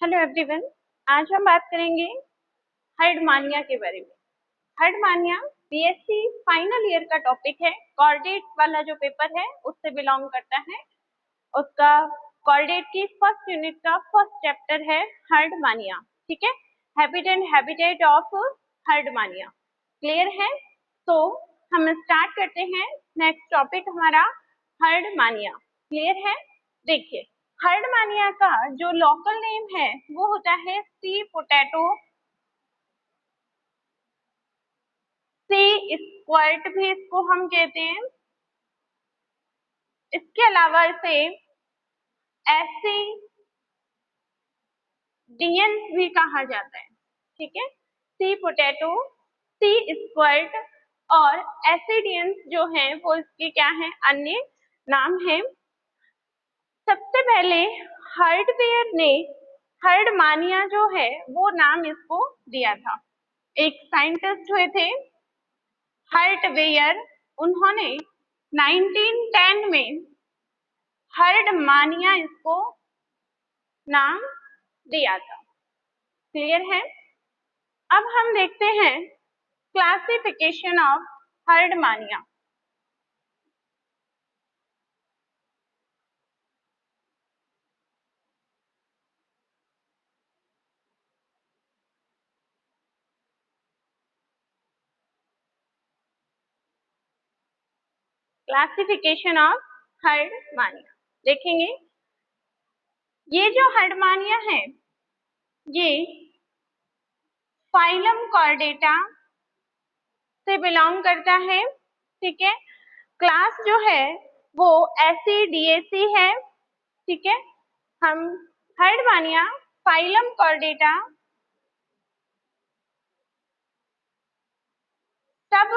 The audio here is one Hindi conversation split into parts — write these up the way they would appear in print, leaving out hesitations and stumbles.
Hello everyone. आज हम बात करेंगे हर्डमानिया के बारे में। हर्डमानिया बीएससी फाइनल ईयर का टॉपिक है। कॉर्डेट वाला जो पेपर है उससे बिलोंग करता है। उसका कॉर्डेट की फर्स्ट यूनिट का फर्स्ट चैप्टर है हर्डमानिया। ठीक है, habit and habitat of Herdmania. Clear है? तो हम स्टार्ट करते हैं। नेक्स्ट टॉपिक हमारा हर्डमानिया। क्लियर है? देखिए, हर्डमानिया का जो लोकल नेम है वो होता है सी पोटैटो, सी स्क्वर्ट भी इसको हम कहते हैं। इसके अलावा इसे एसिडियंस भी कहा जाता है। ठीक है, सी पोटैटो, सी स्क्वर्ट और एसिडियंस जो है वो इसके क्या है, अन्य नाम है। सबसे पहले हार्डवेयर ने हर्डमानिया जो है वो नाम इसको दिया था। एक साइंटिस्ट हुए थे हार्डवेयर, उन्होंने 1910 में हर्डमानिया इसको नाम दिया था। क्लियर है? अब हम देखते हैं classification of Herdmania. Classification of Herdmania देखेंगे। ये जो हर्डमानिया है ये फाइलम कॉर्डेटा से बिलोंग करता है। ठीक है, क्लास जो है वो एसिडिएसी है। ठीक है, हम हर्डमानिया फाइलम कॉर्डेटा सब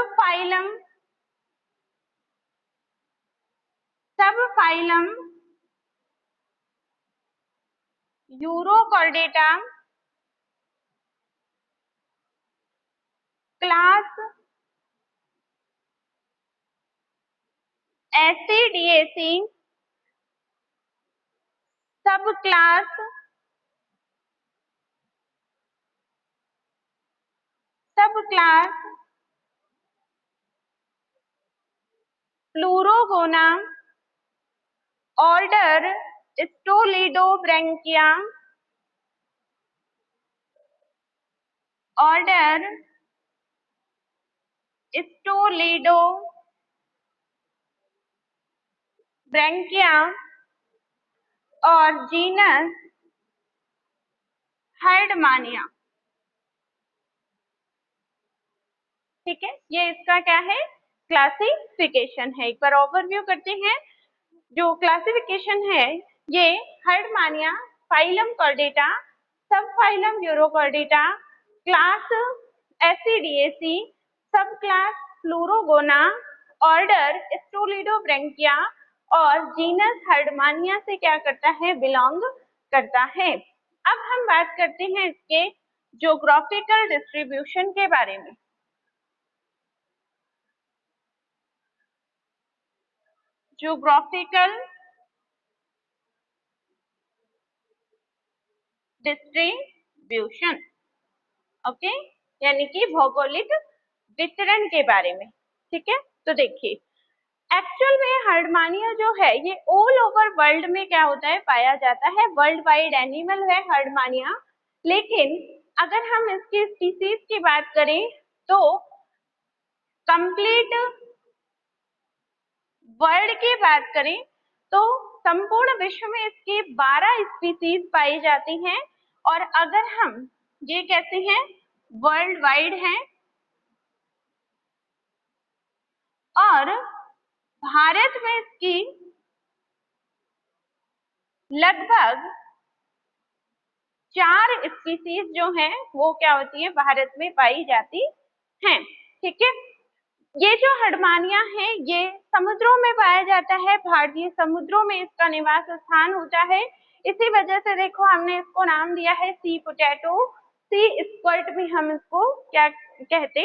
फाइलम यूरोकॉर्डेटा, क्लास एसिडिएसी, सब क्लास फ्लूरोगोना, ऑर्डर स्टोलिडोब्रैंकिया, ऑर्डर स्टोलिडोब्रैंकिया और जीनस हर्डमानिया। ठीक है, ये इसका क्या है, क्लासिफिकेशन है। एक बार ओवरव्यू करते हैं। जो क्लासिफिकेशन है ये हर्डमानिया फाइलम कॉर्डेटा, सब फाइलम यूरोकॉर्डेटा, क्लास एसिडिएसी, सब क्लास फ्लूरोगोना, ऑर्डर स्टोलिडोब्रैंकिया और जीनस हर्डमानिया से क्या करता है, बिलोंग करता है। अब हम बात करते हैं इसके ज्योग्राफिकल डिस्ट्रीब्यूशन के बारे में। ज्योग्राफिकल डिस्ट्रीब्यूशन, ओके, यानी कि भौगोलिक वितरण के बारे में। ठीक है, तो देखिए एक्चुअल में हर्डमानिया जो है ये ऑल ओवर वर्ल्ड में क्या होता है, पाया जाता है। वर्ल्ड वाइड एनिमल है हर्डमानिया। लेकिन अगर हम इसकी स्पीसीज की बात करें तो कंप्लीट वर्ल्ड की बात करें तो संपूर्ण विश्व में इसकी 12 स्पीसीज पाई जाती हैं। और अगर हम ये कहते हैं वर्ल्ड वाइड है, और भारत में इसकी लगभग 4 स्पीसीज जो हैं वो क्या होती है, भारत में पाई जाती हैं। ठीक है, ये जो हर्डमानिया है ये समुद्रों में पाया जाता है। भारतीय समुद्रों में इसका निवास स्थान होता है। इसी वजह से देखो हमने इसको नाम दिया है सी पोटैटो, सी स्क्वर्ट भी हम इसको क्या कहते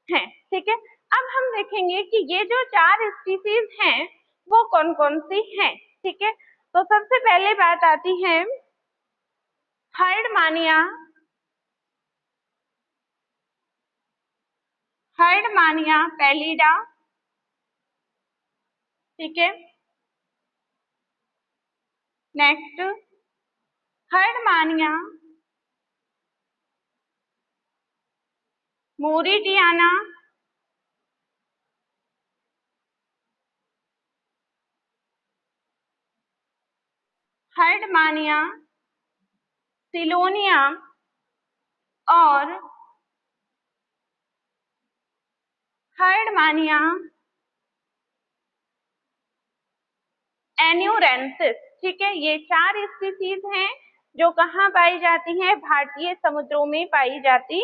हैं। ठीक है, अब हम देखेंगे कि ये जो 4 स्पीसीज हैं वो कौन कौन सी हैं। ठीक है, तो सबसे पहले बात आती है हर्डमानिया पैलिडा, ठीक है। नेक्स्ट हर्डमानिया मोरिटियाना, हर्डमानिया सिलोनिया और हर्डमानिया एन्यूरेंसिस, ठीक है। ये 4 स्पीसीज हैं जो कहाँ पाई जाती हैं, भारतीय समुद्रों में पाई जाती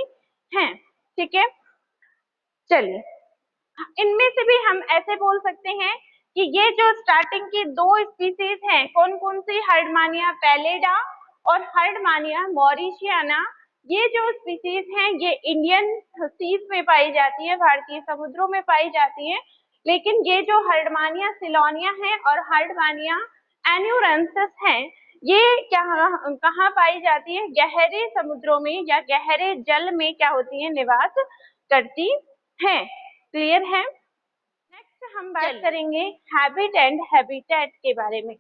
हैं, ठीक है। चलिए, इनमें से भी हम ऐसे बोल सकते हैं कि ये जो स्टार्टिंग की 2 स्पीसीज हैं, कौन कौन सी, हर्डमानिया पैलेडा और हर्डमानिया मॉरिशियाना, ये जो स्पीसीज हैं ये इंडियन सीज में पाई जाती है, भारतीय समुद्रों में पाई जाती है। लेकिन ये जो हर्डमानिया सिलोनिया है और हर्डमानिया एन्यूरेंसिस है, ये क्या कहाँ पाई जाती है, गहरे समुद्रों में या गहरे जल में क्या होती है, निवास करती है। क्लियर है। नेक्स्ट हम बात करेंगे हैबिट एंड हैबिटेट के बारे में।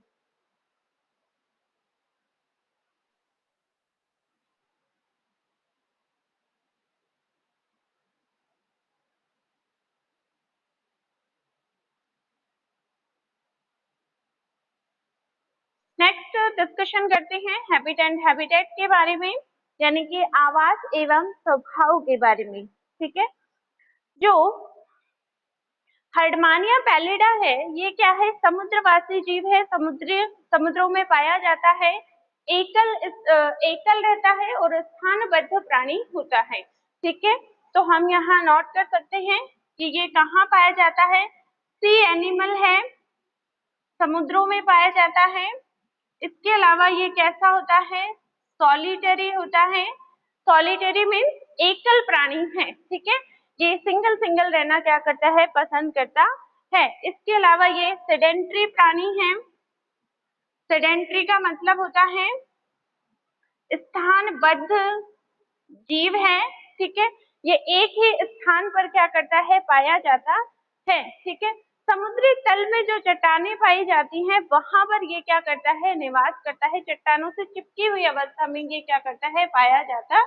नेक्स्ट डिस्कशन करते हैं हैबिट एंड हैबिटेट के बारे में, यानी कि आवास एवं स्वभाव के बारे में, ठीक है। जो हर्डमानिया पैलिडा है, ये क्या है, समुद्रवासी जीव है, समुद्रों में पाया जाता है, एकल रहता है और स्थानबद्ध प्राणी होता है, ठीक है। तो हम यहाँ नोट कर सकते हैं कि ये कहाँ पाया जाता है, सी एनिमल है, समुद्रों में पाया जाता है। इसके अलावा ये कैसा होता है, सॉलिटरी होता है। सॉलिटरी मीन्स एकल प्राणी है, ठीक है। ये सिंगल सिंगल रहना क्या करता है, पसंद करता है। इसके अलावा ये सेडेंट्री प्राणी है। सेडेंट्री का मतलब होता है स्थानबद्ध जीव है, ठीक है। ये एक ही स्थान पर क्या करता है, पाया जाता है, ठीक है। समुद्री तल में जो चट्टानें पाई जाती हैं वहां पर ये क्या करता है, निवास करता है। चट्टानों से चिपकी हुई अवस्था में ये क्या करता है, पाया जाता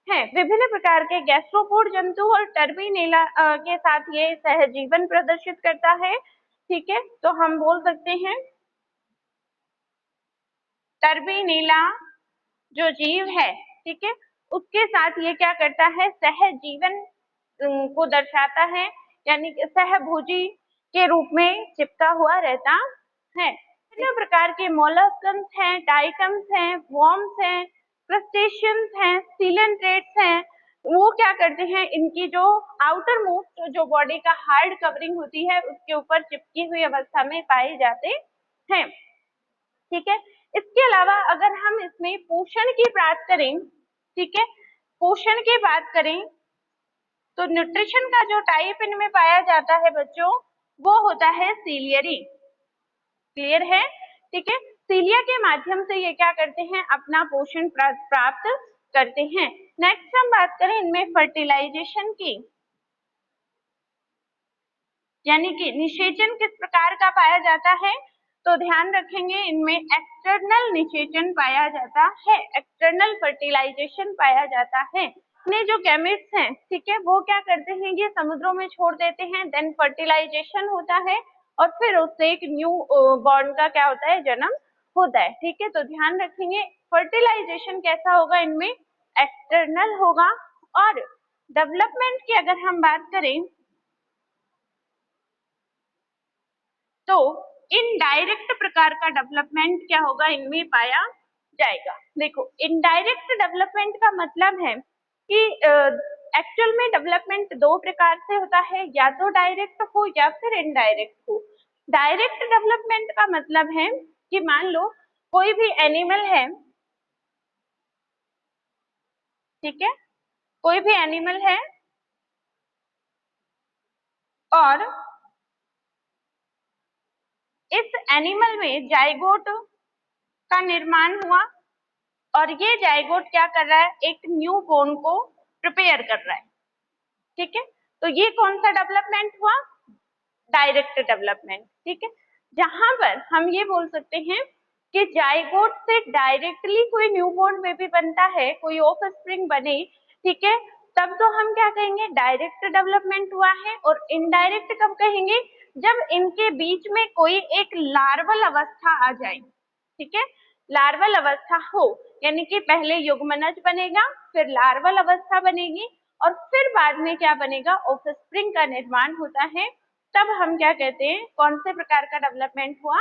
है। विभिन्न प्रकार के गैस्ट्रोपोड जंतु और टर्बीनेला के साथ ये सहजीवन प्रदर्शित करता है, ठीक है। तो हम बोल सकते हैं टर्बीनेला जो जीव है, ठीक है, उसके साथ ये क्या करता है, सहजीवन को दर्शाता है, यानी कि सहभोजी के रूप में चिपका हुआ रहता है। विभिन्न प्रकार के मोलस्कन्स हैं, डाइकम्स हैं, वॉर्म्स हैं, क्रस्टेशियंस हैं, सीलेंट्रेट्स हैं। वो क्या करते हैं, इनकी जो आउटर मोस्ट जो बॉडी का हार्ड कवरिंग होती है उसके ऊपर चिपकी हुई अवस्था में पाए जाते हैं, ठीक है। इसके अलावा अगर हम इसमें पोषण की बात करें, ठीक है, पोषण की बात करें तो न्यूट्रिशन का जो टाइप इनमें पाया जाता है बच्चों, वो होता है सीलियरी। क्लियर है, ठीक है। सीलिया के माध्यम से ये क्या करते हैं, अपना पोषण प्राप्त करते हैं। नेक्स्ट हम बात करें इनमें फर्टिलाइजेशन की, यानी कि निषेचन किस प्रकार का पाया जाता है, तो ध्यान रखेंगे इनमें एक्सटर्नल निषेचन पाया जाता है, एक्सटर्नल फर्टिलाइजेशन पाया जाता है। अपने जो केमिस्ट हैं, ठीक है, वो क्या करते हैं, ये समुद्रों में छोड़ देते हैं, देन फर्टिलाइजेशन होता है और फिर उससे एक न्यू बॉन्ड का क्या होता है, जन्म होता है, ठीक है। तो ध्यान रखेंगे फर्टिलाइजेशन कैसा होगा, इनमें एक्सटर्नल होगा। और डेवलपमेंट की अगर हम बात करें तो इनडायरेक्ट प्रकार का डेवलपमेंट क्या होगा, इनमें पाया जाएगा। देखो, इनडायरेक्ट डेवलपमेंट का मतलब है कि एक्चुअल में डेवलपमेंट 2 प्रकार से होता है, या तो डायरेक्ट हो या फिर इनडायरेक्ट हो। डायरेक्ट डेवलपमेंट का मतलब है कि मान लो कोई भी एनिमल है, ठीक है, कोई भी एनिमल है और इस एनिमल में जाइगोट का निर्माण हुआ, और ये जाइगोट क्या कर रहा है, एक न्यू बोन को प्रिपेयर कर रहा है। ठीक है, तो ये कौन सा डेवलपमेंट हुआ, डायरेक्ट डेवलपमेंट। ठीक है, जहां पर हम ये बोल सकते हैं कि जाइगोट से डायरेक्टली कोई न्यूबॉर्न बेबी बनता है, कोई ऑफ स्प्रिंग बने, ठीक है, तब तो हम क्या कहेंगे, डायरेक्ट डेवलपमेंट हुआ है। और इनडायरेक्ट कब कहेंगे, जब इनके बीच में कोई एक लार्वल अवस्था आ जाए। ठीक है, लार्वल अवस्था हो, यानी कि पहले युग्मनज बनेगा, फिर लार्वल अवस्था बनेगी, और फिर बाद में क्या बनेगा, ऑफस्प्रिंग का निर्माण होता है। तब हम क्या कहते हैं, कौन से प्रकार का डेवलपमेंट हुआ,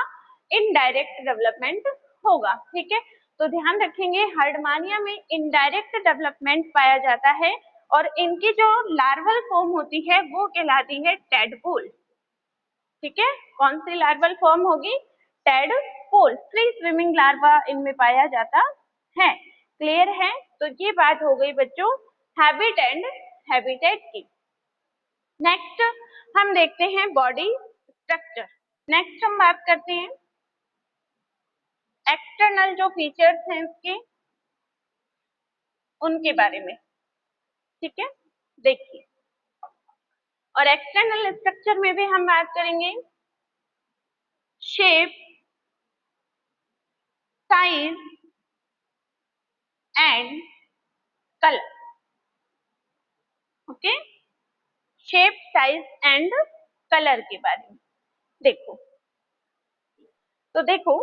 इनडायरेक्ट डेवलपमेंट होगा। ठीक है, तो ध्यान रखेंगे हर्डमानिया में इनडायरेक्ट डेवलपमेंट पाया जाता है, और इनकी जो लार्वल फॉर्म होती है वो कहलाती है टेडपोल। ठीक है, कौन सी लार्वल फॉर्म होगी, टेडपोल, फ्री स्विमिंग लार्वा इनमें पाया जाता है। क्लियर है, तो ये बात हो गई बच्चों हैबिट एंड हैबिटेट की। नेक्स्ट हम देखते हैं बॉडी स्ट्रक्चर। नेक्स्ट हम बात करते हैं एक्सटर्नल जो फीचर्स हैं इसके, उनके बारे में। ठीक है, देखिए, और एक्सटर्नल स्ट्रक्चर में भी हम बात करेंगे shape, size and colour. Okay, shape, size and colour के बारे में देखो। तो देखो,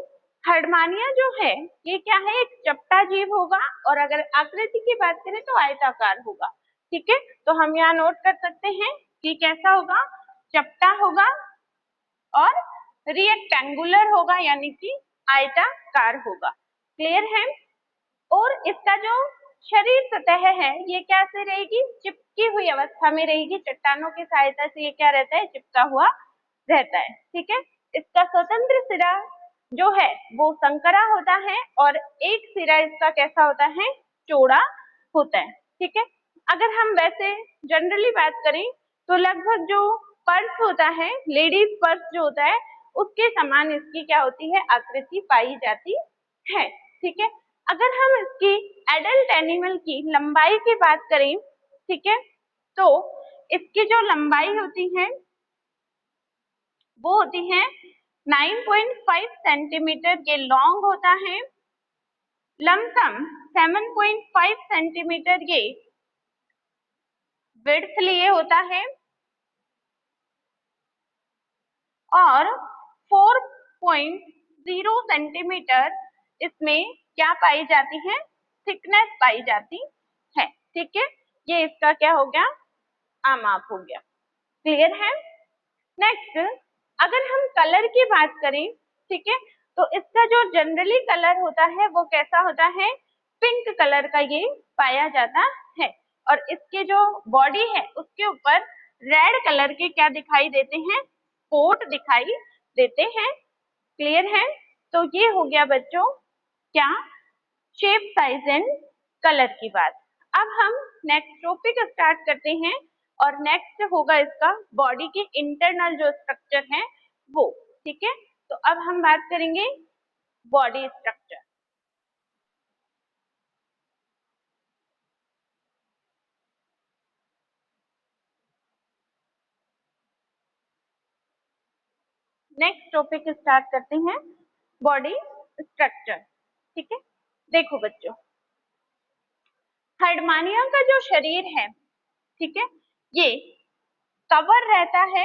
हर्डमानिया जो है ये क्या है, एक चपटा जीव होगा, और अगर आकृति की बात करें तो आयताकार होगा। ठीक है, तो हम यहाँ नोट कर सकते हैं कि कैसा होगा, चपटा होगा और रेक्टेंगुलर होगा, यानी कि आयताकार होगा। क्लियर है, और इसका जो शरीर सतह है ये कैसे रहेगी, चिपकी हुई अवस्था में रहेगी, चट्टानों की सहायता से ये क्या रहता है, चिपका हुआ रहता है। ठीक है, इसका स्वतंत्र सिरा जो है वो संकरा होता है, और एक सिरा इसका कैसा होता है, चौड़ा होता है। ठीक है, अगर हम वैसे जनरली बात करें तो लगभग जो पर्स होता है, लेडीज पर्स जो होता है, उसके समान इसकी क्या होती है, आकृति पाई जाती है। ठीक है, अगर हम इसकी एडल्ट एनिमल की लंबाई की बात करें, ठीक है, तो इसकी जो लंबाई होती है वो होती है 9.5 सेंटीमीटर, ये लॉन्ग होता है। लमसम 7.5 सेंटीमीटर ये विड्थ लिए होता है, और 4.0 सेंटीमीटर इसमें क्या पाई जाती है, थिकनेस पाई जाती है। ठीक है, ये इसका क्या हो गया, आमाप हो गया। क्लियर है, नेक्स्ट अगर हम कलर की बात करें, ठीक है, तो इसका जो जनरली कलर होता है वो कैसा होता है, पिंक कलर का ये पाया जाता है, और इसके जो बॉडी है उसके ऊपर रेड कलर के क्या दिखाई देते हैं, स्पॉट दिखाई देते हैं। क्लियर है, तो ये हो गया बच्चों क्या, शेप, साइज एंड कलर की बात। अब हम नेक्स्ट टॉपिक स्टार्ट करते हैं, और नेक्स्ट होगा इसका बॉडी के इंटरनल जो स्ट्रक्चर है वो। ठीक है, तो अब हम बात करेंगे body structure. Next topic start करते हैं बॉडी स्ट्रक्चर। ठीक है, देखो बच्चों, हर्डमानिया का जो शरीर है, ठीक है, ये कवर रहता है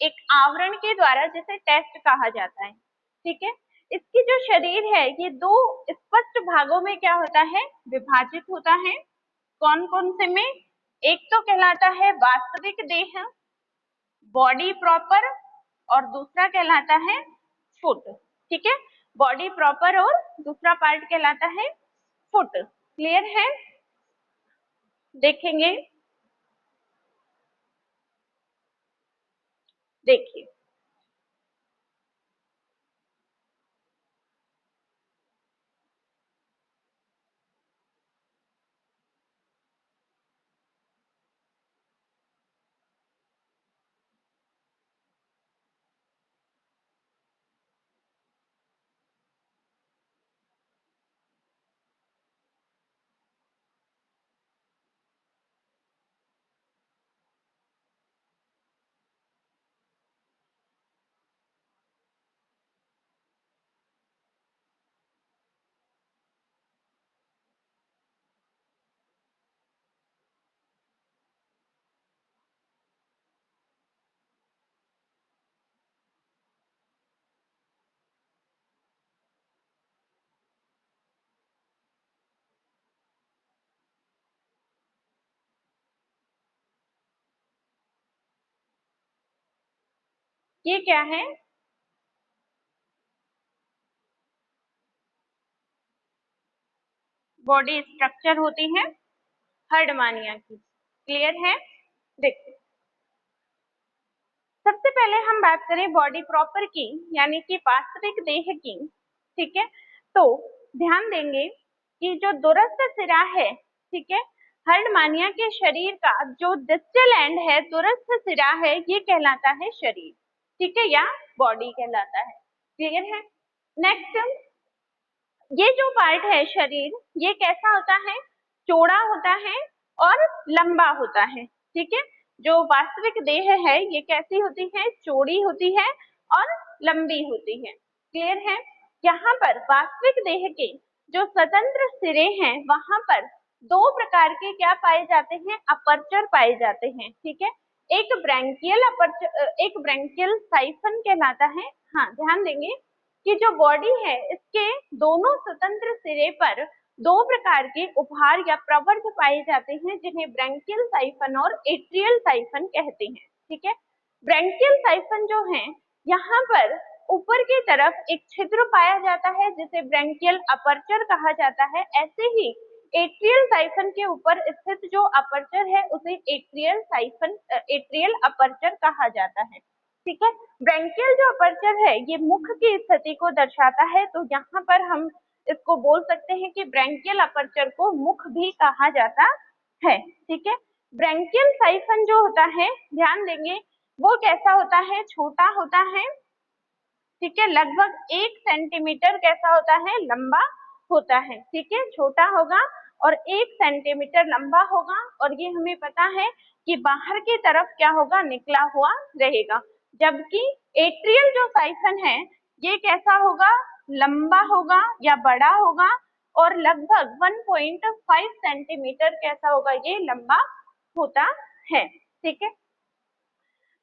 एक आवरण के द्वारा, जिसे टेस्ट कहा जाता है। ठीक है, इसकी जो शरीर है ये दो स्पष्ट भागों में क्या होता है, विभाजित होता है। कौन कौन से में, एक तो कहलाता है वास्तविक देह, बॉडी प्रॉपर, और दूसरा कहलाता है फुट। ठीक है, बॉडी प्रॉपर और दूसरा पार्ट कहलाता है फुट। क्लियर है, देखेंगे, देखिए, ये क्या है? बॉडी स्ट्रक्चर होती है हर्डमानिया की। क्लियर है? देखिए, सबसे पहले हम बात करें बॉडी प्रॉपर की, यानी कि वास्तविक देह की। ठीक है, तो ध्यान देंगे कि जो दूरस्थ सिरा है, ठीक है, हर्डमानिया के शरीर का जो डिस्टल एंड है, दूरस्थ सिरा है, ये कहलाता है शरीर। ठीक है, या बॉडी कहलाता है। क्लियर है? नेक्स्ट, ये जो पार्ट है शरीर, ये कैसा होता है? चौड़ा होता है और लंबा होता है। ठीक है, जो वास्तविक देह है ये कैसी होती है? चौड़ी होती है और लंबी होती है। क्लियर है? यहाँ पर वास्तविक देह के जो स्वतंत्र सिरे हैं, वहां पर दो प्रकार के क्या पाए जाते हैं? अपर्चर पाए जाते हैं। ठीक है, एक ब्रैंकियल अपर्चर, एक ब्रैंकियल साइफन कहलाता है। हाँ, ध्यान देंगे कि जो बॉडी है इसके दोनों स्वतंत्र सिरे पर दो प्रकार के उपहार या प्रवर्ध पाए जाते हैं, जिन्हें ब्रैंकियल साइफन और एट्रियल साइफन कहते हैं। ठीक है, ब्रैंकियल साइफन जो है, यहाँ पर ऊपर की तरफ एक छिद्र पाया जाता है जिसे ब्रैंकियल अपर्चर कहा जाता है। ऐसे ही एट्रियल साइफन के ऊपर स्थित जो अपर्चर है उसे एट्रियल साइफन, एट्रियल अपर्चर कहा जाता है। ठीक है, ब्रैंकियल जो अपर्चर है ये मुख की स्थिति को दर्शाता है, तो यहाँ पर हम इसको बोल सकते हैं कि ब्रैंकियल अपर्चर को मुख भी कहा जाता है। ठीक है, ब्रैंकियल साइफन जो होता है, ध्यान देंगे, वो कैसा होता है? छोटा होता है। ठीक है, लगभग 1 सेंटीमीटर कैसा होता है? लंबा होता है। ठीक है, छोटा होगा और 1 सेंटीमीटर लंबा होगा, और ये हमें पता है कि बाहर की तरफ क्या होगा? निकला हुआ रहेगा। जबकि एट्रियल जो साइफन है ये कैसा होगा? लंबा होगा या बड़ा होगा, और लगभग 1.5 सेंटीमीटर कैसा होगा? ये लंबा होता है। ठीक है,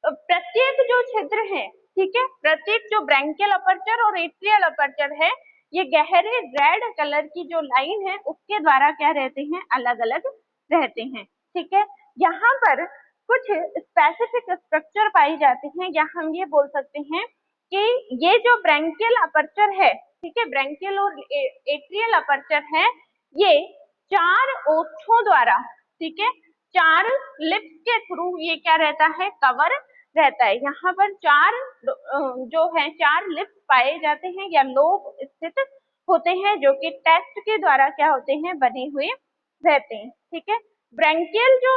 प्रत्येक जो छिद्र है, ठीक है, प्रत्येक जो ब्रैंकियल अपर्चर और एट्रियल अपर्चर है, ये गहरे रेड कलर की जो लाइन है उसके द्वारा क्या रहते हैं? अलग अलग रहते हैं। ठीक है, यहाँ पर कुछ स्पेसिफिक स्ट्रक्चर पाई जाती हैं, या हम ये बोल सकते हैं कि ये जो ब्रैंकियल अपर्चर है, ठीक है, ब्रैंकियल और एट्रियल अपर्चर है, ये 4 ओष्ठों द्वारा, ठीक है, 4 लिप्स के थ्रू ये क्या रहता है? कवर रहता है। यहाँ पर 4 जो है 4 लिप्स पाए जाते हैं या लोब स्थित होते हैं, जो कि टेस्ट के द्वारा क्या होते हैं? बने हुए रहते हैं। ठीक है, ब्रैंकियल जो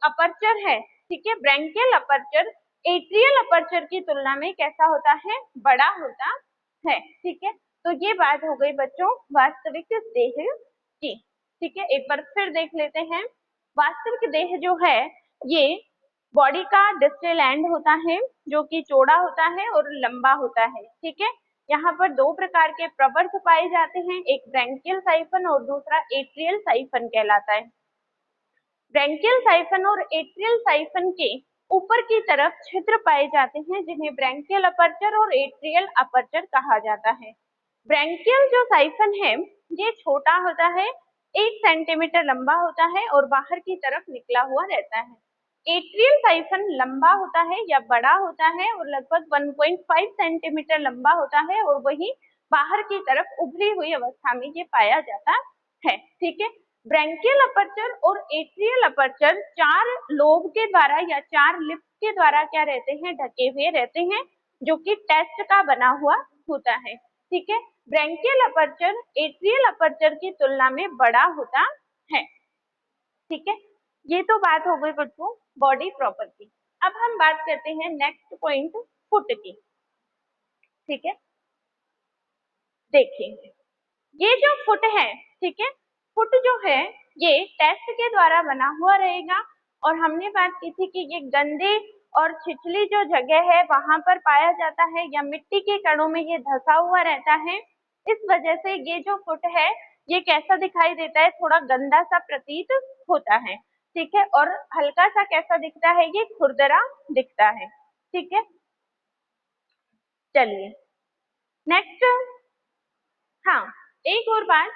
अपर्चर है, ठीक है, ब्रैंकियल अपर्चर एट्रियल अपर्चर की तुलना में कैसा होता है? बड़ा होता है। ठीक है, तो ये बात हो गई बच्चों वास्तविक देह की। ठीक है, एक बार फिर देख लेते हैं। वास्तविक देह जो है ये बॉडी का डिस्टल एंड होता है, जो कि चौड़ा होता है और लंबा होता है। ठीक है, यहाँ पर दो प्रकार के प्रवर्ध पाए जाते हैं, एक ब्रैंकियल साइफन और दूसरा एट्रियल साइफन कहलाता है। ब्रैंकियल साइफन और एट्रियल साइफन के ऊपर की तरफ छिद्र पाए जाते हैं, जिन्हें ब्रैंकियल अपर्चर और एट्रियल अपर्चर कहा जाता है। ब्रैंकियल जो साइफन है ये छोटा होता है, 1 सेंटीमीटर लंबा होता है और बाहर की तरफ निकला हुआ रहता है। एट्रियल साइफन लंबा होता है या बड़ा होता है और लगभग 1.5 सेंटीमीटर लंबा होता है, और वही बाहर की तरफ उभरी हुई अवस्था में ये पाया जाता है। ठीक है, ब्रैंकियल अपर्चर और एट्रियल अपर्चर 4 लोब के द्वारा या 4 लिप्स के द्वारा क्या रहते हैं? ढके हुए रहते हैं, जो कि टेस्ट का बना हुआ होता है। ठीक है, ब्रैंकियल अपर्चर एट्रियल अपर्चर की तुलना में बड़ा होता है। ठीक है, ये तो बात हो गई बच्चों बॉडी प्रॉपर की। अब हम बात करते हैं नेक्स्ट पॉइंट फुट की। ठीक है, देखिए ये जो फुट है, ठीक है, फुट जो है ये टेस्ट के द्वारा बना हुआ रहेगा, और हमने बात की थी कि ये गंदे और छिछली जो जगह है वहां पर पाया जाता है, या मिट्टी के कणों में ये धंसा हुआ रहता है। इस वजह से ये जो फुट है ये कैसा दिखाई देता है? थोड़ा गंदा सा प्रतीत होता है। ठीक है, और हल्का सा कैसा दिखता है? ये खुरदरा दिखता है। ठीक है, चलिए नेक्स्ट। हाँ, एक और बात,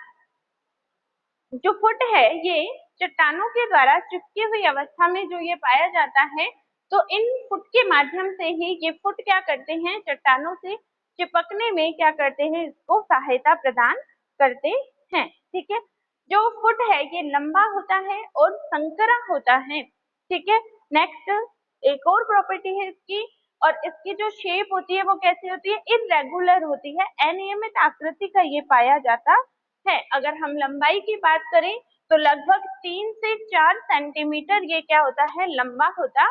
जो फुट है ये चट्टानों के द्वारा चिपकी हुई अवस्था में जो ये पाया जाता है, तो इन फुट के माध्यम से ही ये फुट क्या करते हैं, चट्टानों से चिपकने में क्या करते हैं, इसको सहायता प्रदान करते हैं। ठीक है, जो फुट है ये लंबा होता है और संकरा होता है। ठीक है, नेक्स्ट एक और प्रॉपर्टी है इसकी, और इसकी जो शेप होती है वो कैसी होती है, इरेगुलर होती है, अनियमित आकृति का ये पाया जाता है। अगर हम लंबाई की बात करें तो लगभग 3 से 4 सेंटीमीटर ये क्या होता है, लंबा होता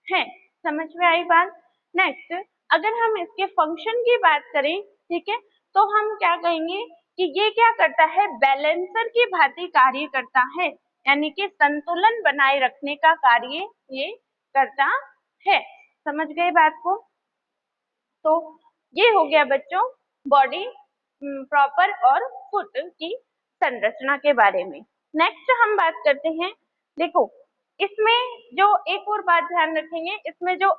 है। समझ में आई बात। नेक्स्ट अगर हम इसके फंक्शन की बात करें, ठीक है, तो हम क्या कहेंगे कि ये क्या करता है, बैलेंसर की भांति कार्य करता है, यानी कि संतुलन बनाए रखने का कार्य ये करता है। समझ गए बात को। तो ये हो गया बच्चों बॉडी प्रॉपर और फुट की संरचना के बारे में। नेक्स्ट हम बात करते हैं, देखो इसमें जो एक और बात ध्यान रखेंगे, इसमें जो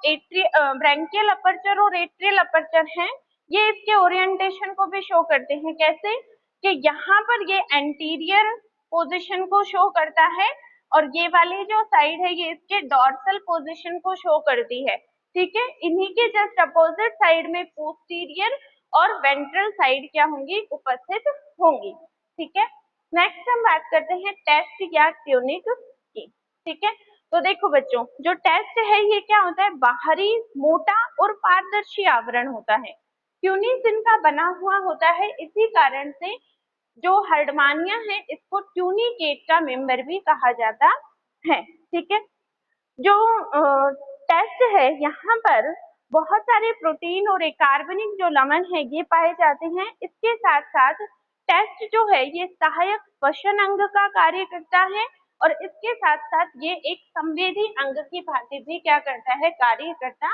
ब्रैंकियल अपर्चर और एट्रियल अपर्चर हैं, ये इसके ओरिएंटेशन को भी शो करते हैं। कैसे कि यहाँ पर ये एंटीरियर पोजीशन को शो करता है और ये वाली जो साइड है ये इसके डॉर्सल पोजीशन को शो करती है। ठीक है, इन्हीं के जस्ट अपोजिट साइड में पोस्टीरियर और वेंट्रल साइड क्या होंगी, उपस्थित होंगी। ठीक है, नेक्स्ट हम बात करते हैं टेस्ट या ट्यूनिक की। ठीक है, तो देखो बच्चों जो टेस्ट है ये क्या होता है, बाहरी मोटा और पारदर्शी आवरण होता है, ट्यूनिक इनका बना हुआ होता है, इसी कारण से जो हर्डमानिया है इसको ट्यूनिकेट का मेंबर भी कहा जाता है। ठीक है, जो टेस्ट है यहाँ पर बहुत सारे प्रोटीन और एक कार्बनिक जो लवण है ये पाए जाते हैं। इसके साथ साथ टेस्ट जो है ये सहायक श्वसन अंग का कार्य करता है और इसके साथ साथ ये एक संवेदी अंग की भांति भी क्या करता है, कार्य करता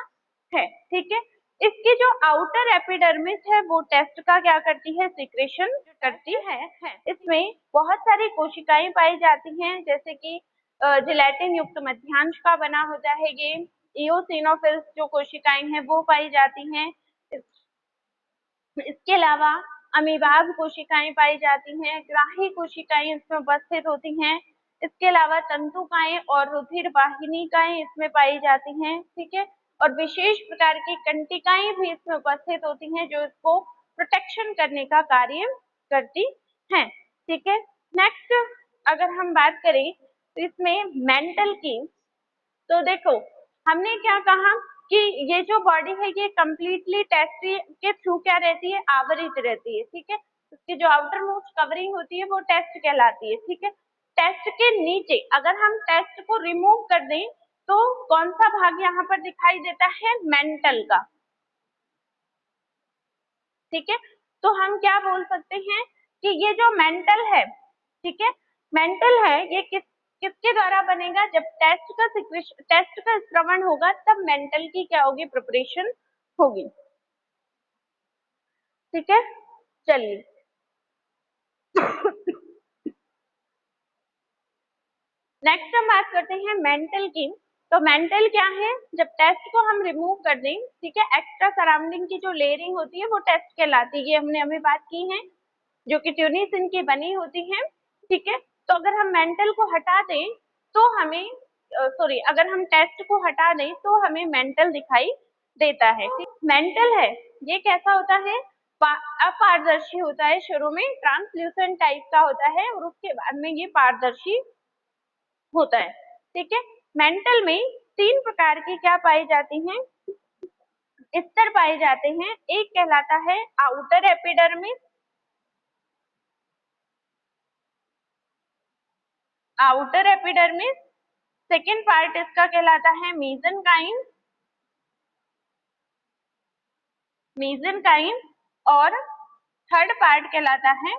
है। ठीक है, इसकी जो आउटर एपिडर्मिस है वो टेस्ट का क्या करती है, सिक्रेशन करती है। इसमें बहुत सारी कोशिकाएं पाई जाती हैं, जैसे कि जिलेटिन युक्त मध्यांश का बना होता है ये, इओसिनोफिल्स जो कोशिकाएं हैं वो पाई जाती हैं। इसके अलावा अमीबाब कोशिकाएं पाई जाती हैं, ग्राही कोशिकाएं इसमें उपस्थित होती हैं। इसके अलावा तंतुकाएं और रुधिर वाहिनिकाएं इसमें पाई जाती हैं। ठीक है, और विशेष प्रकार की कंटिकाएं भी इसमें उपस्थित होती हैं जो इसको प्रोटेक्शन करने का कार्य करती हैं। ठीक है, नेक्स्ट अगर हम बात करें तो इसमें मेंटल की, तो देखो हमने क्या कहा कि ये जो बॉडी है ये कंप्लीटली टेस्ट के थ्रू क्या रहती है, आवरित रहती है। ठीक है, उसकी जो आउटर मोस्ट कवरिंग होती है वो टेस्ट कहलाती है। ठीक है, टेस्ट के नीचे अगर हम टेस्ट को रिमूव कर दें तो कौन सा भाग यहाँ पर दिखाई देता है, मेंटल का। ठीक है, तो हम क्या बोल सकते हैं कि ये जो मेंटल है, ठीक है, मेंटल है ये किसके द्वारा बनेगा, जब टेस्ट का स्रवण होगा तब मेंटल की क्या होगी, प्रिपरेशन होगी। ठीक है, चलिए नेक्स्ट हम बात करते हैं मेंटल की। तो मेंटल क्या है, जब टेस्ट को हम रिमूव कर दें, ठीक है, एक्स्ट्रा सराउंडिंग की जो लेयरिंग होती है वो टेस्ट कहलाती है, ये हमने अभी बात की है, जो कि ट्यूनिसिन की बनी होती है। ठीक है, तो अगर हम मेंटल को हटा दें तो हमें अगर हम टेस्ट को हटा दें तो हमें मेंटल दिखाई देता है। मेंटल है ये कैसा होता है, अपारदर्शी होता है, शुरू में ट्रांसल्यूसेंट टाइप का होता है और उसके बाद में ये पारदर्शी होता है। ठीक है, मेंटल में 3 प्रकार की क्या पाई जाती हैं, स्तर पाए जाते हैं। एक कहलाता है आउटर एपिडर्मिस, सेकेंड पार्ट इसका कहलाता है मीजेनकाइम और थर्ड पार्ट कहलाता है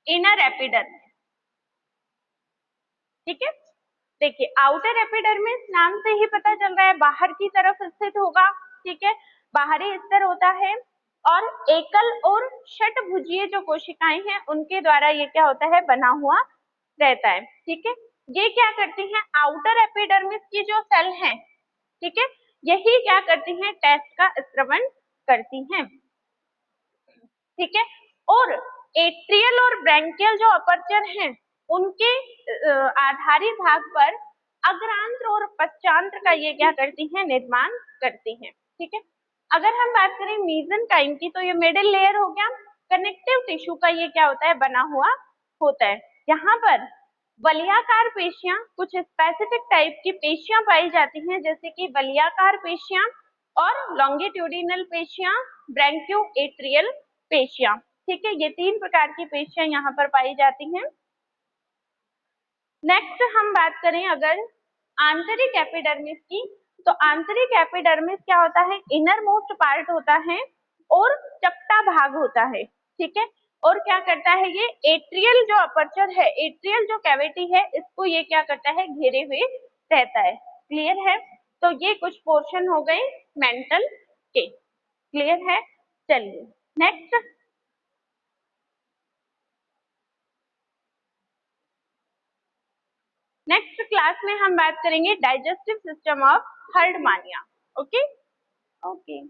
इनर एपिडर्मिस। ठीक है, देखिए आउटर एपिडर्मिस नाम से ही पता चल रहा है बाहर की तरफ स्थित होगा। ठीक है, बाहरी स्तर होता है और एकल और षटभुजीय जो कोशिकाएं हैं उनके द्वारा ये क्या होता है, बना हुआ रहता है। ठीक है, ये क्या करती हैं, आउटर एपिडर्मिस की जो सेल हैं, ठीक है, यही क्या करती हैं, टेस्ट का स्रवण करती हैं। ठीक है, और एट्रियल और ब्रैंकियल जो अपर्चर हैं उनके आधारी भाग पर अग्रांत्र और पश्चांत्र का ये क्या करती हैं, निर्माण करती हैं। ठीक है, अगर हम बात करें मेसेनकाइम की तो ये मिडिल लेयर हो गया। कनेक्टिव टिश्यू का ये क्या होता है, बना हुआ होता है। यहाँ पर वलयाकार पेशियां, कुछ स्पेसिफिक टाइप की पेशियां पाई जाती हैं, जैसे कि वलयाकार पेशियां और लॉन्गिट्यूडिनल पेशियां, ब्रैंकियोएट्रियल पेशियां। ठीक है, ये 3 प्रकार की पेशियां यहाँ पर पाई जाती हैं। नेक्स्ट हम बात करें अगर आंतरिक एपिडर्मिस की, तो आंतरिक एपिडर्मिस क्या होता है, इनर मोस्ट पार्ट होता है और चपटा भाग होता है। ठीक है, और क्या करता है, ये एट्रियल जो अपर्चर है, एट्रियल जो कैविटी है, इसको ये क्या करता है, घेरे हुए रहता है। क्लियर है, तो ये कुछ पोर्शन हो गए मेंटल के। क्लियर है, चलिए नेक्स्ट। नेक्स्ट क्लास में हम बात करेंगे digestive system of Herdmania. Okay okay.